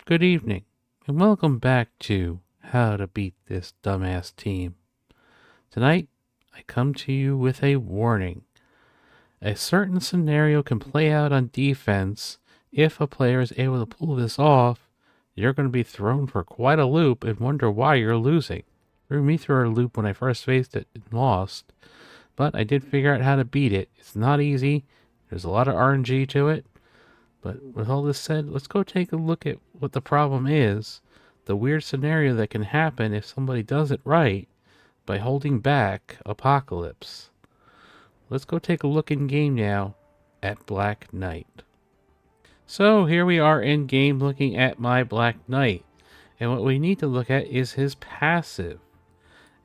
Good evening, and welcome back to How to Beat This Dumbass Team. Tonight, I come to you with a warning. A certain scenario can play out on defense. If a player is able to pull this off, you're going to be thrown for quite a loop and wonder why you're losing. Threw me through a loop when I first faced it and lost, but I did figure out how to beat it. It's not easy. There's a lot of RNG to it. But with all this said, let's go take a look at what the problem is. The weird scenario that can happen if somebody does it right by holding back Apocalypse. Let's go take a look in game now at Black Knight. So here we are in game looking at my Black Knight. And what we need to look at is his passive.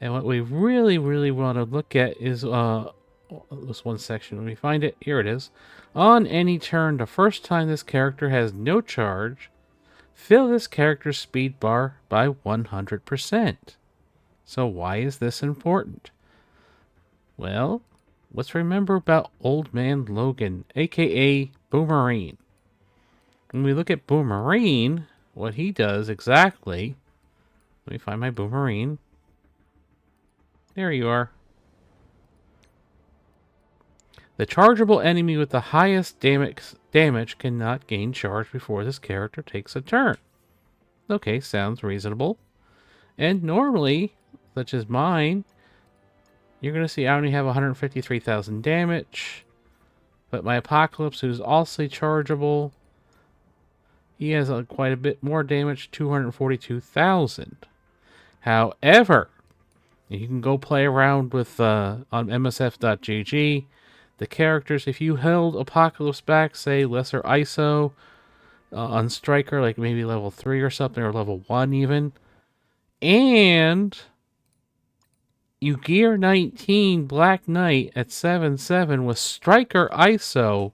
And what we really want to look at is this one section. Let me find it. Here it is. On any turn, the first time this character has no charge, fill this character's speed bar by 100%. So why is this important? Well, let's remember about Old Man Logan, aka Boomerang. When we look at Boomerang, what he does exactly... Let me find my Boomerang. There you are. The chargeable enemy with the highest damage cannot gain charge before this character takes a turn. Okay, sounds reasonable. And normally, such as mine, you're going to see I only have 153,000 damage. But my Apocalypse, who's also chargeable, he has quite a bit more damage, 242,000. However, you can go play around with on MSF.gg. The characters, if you held Apocalypse back, say lesser ISO on Striker, like maybe level 3 or something, or level 1 even, and you gear 19 Black Knight at 7/7 with Striker ISO,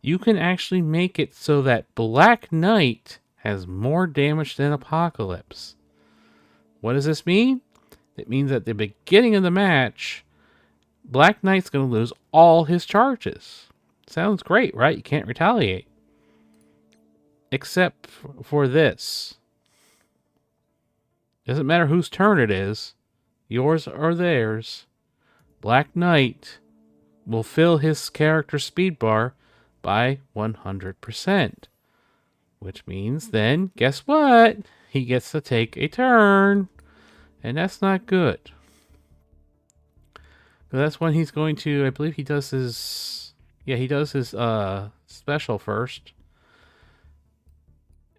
you can actually make it so that Black Knight has more damage than Apocalypse. What does this mean? It means at the beginning of the match, Black Knight's going to lose all his charges. Sounds great, right? You can't retaliate. Except for this. Doesn't matter whose turn it is, yours or theirs, Black Knight will fill his character's speed bar by 100%. Which means then, guess what? He gets to take a turn. And that's not good. That's when he's going to, I believe he does his, he does his special first.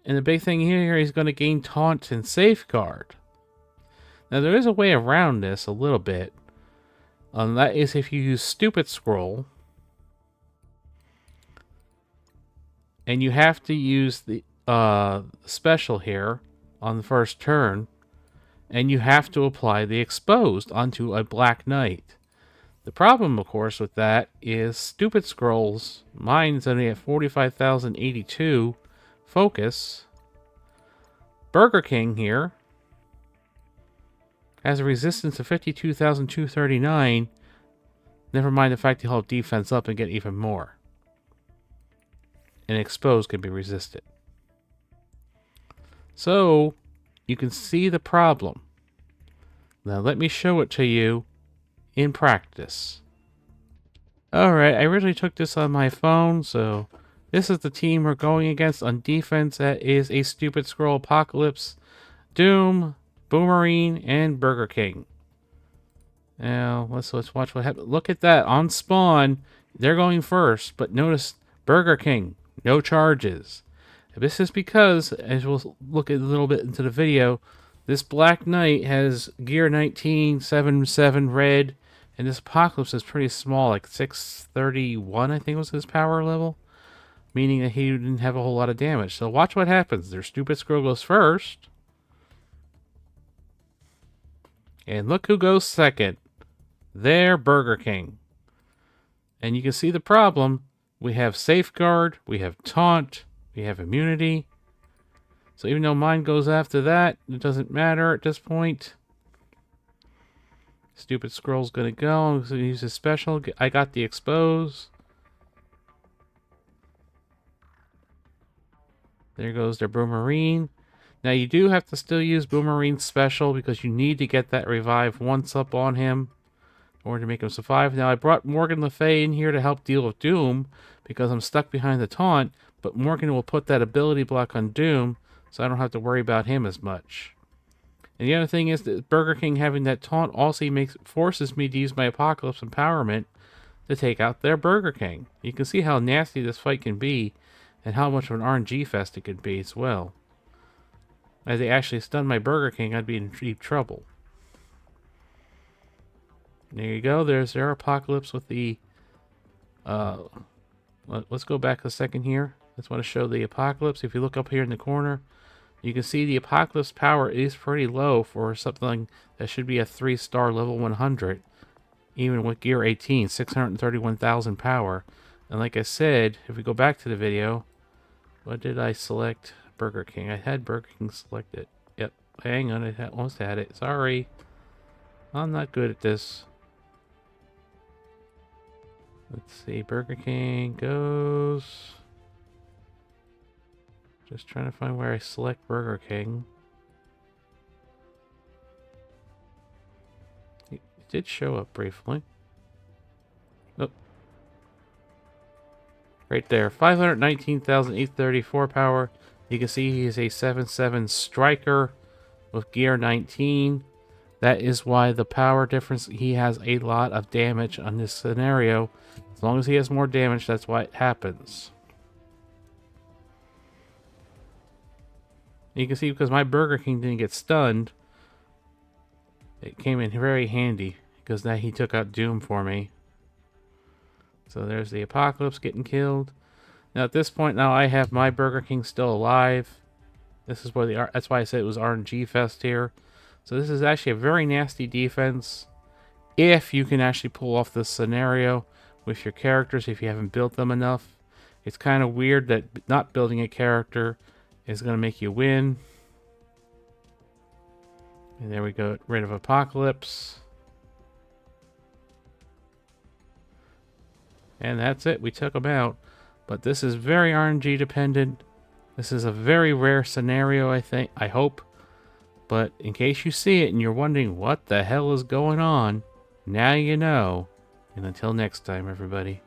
And the big thing here, he's going to gain Taunt and Safeguard. Now there is a way around this a little bit. That is if you use Stupid Scroll. And you have to use the special here on the first turn. And you have to apply the Exposed onto a Black Knight. The problem, of course, with that is Stupid Scrolls. Mine's only at 45,082 focus. Burger King here has a resistance of 52,239. Never mind the fact he'll have defense up and get even more. And Exposed can be resisted. So, you can see the problem. Now let me show it to you in practice. Alright, I originally took this on my phone, so this is the team we're going against on defense. That is a Stupid Scroll, Apocalypse, Doom, Boomerang, and Burger King. Now, let's watch what happens. Look at that. On spawn, they're going first, but notice Burger King, no charges. This is because, as we'll look a little bit into the video, this Black Knight has gear 19, 7/7 red, and this Apocalypse is pretty small, like 631, I think was his power level, meaning that he didn't have a whole lot of damage. So watch what happens. Their Stupid Scroll goes first, and look who goes second. Their Burger King. And you can see the problem. We have Safeguard, we have Taunt, we have Immunity. So even though mine goes after that, it doesn't matter at this point. Stupid Scroll's gonna go. So use his special. I got the Expose. There goes their Boomerang. Now you do have to still use Boomerang's special because you need to get that revive once up on him in order to make him survive. Now I brought Morgan Le Fay in here to help deal with Doom because I'm stuck behind the taunt, but Morgan will put that ability block on Doom so I don't have to worry about him as much. And the other thing is that Burger King having that taunt also forces me to use my Apocalypse Empowerment to take out their Burger King. You can see how nasty this fight can be and how much of an RNG fest it could be as well. As they actually stun my Burger King, I'd be in deep trouble. There you go. There's their Apocalypse with the... let's go back a second here. I just want to show the Apocalypse. If you look up here in the corner, you can see the Apocalypse power is pretty low for something that should be a 3-star level 100. Even with gear 18, 631,000 power. And like I said, if we go back to the video, what did I select? Burger King. I had Burger King selected. Yep. Hang on, I almost had it. Sorry. I'm not good at this. Let's see. Burger King goes... Just trying to find where I select Burger King. It did show up briefly. Nope. Right there. 519,834 power. You can see he is a 7/7 striker with gear 19. That is why the power difference, he has a lot of damage on this scenario. As long as he has more damage, that's why it happens. You can see because my Burger King didn't get stunned, it came in very handy because now he took out Doom for me. So there's the Apocalypse getting killed. Now at this point, now I have my Burger King still alive. This is where that's why I said it was RNG fest here. So this is actually a very nasty defense if you can actually pull off this scenario with your characters if you haven't built them enough. It's kind of weird that not building a character is going to make you win. And there we go, rid of Apocalypse. And that's it, we took them out. But this is very RNG dependent. This is a very rare scenario, I hope. But in case you see it and you're wondering what the hell is going on, now you know. And until next time, everybody.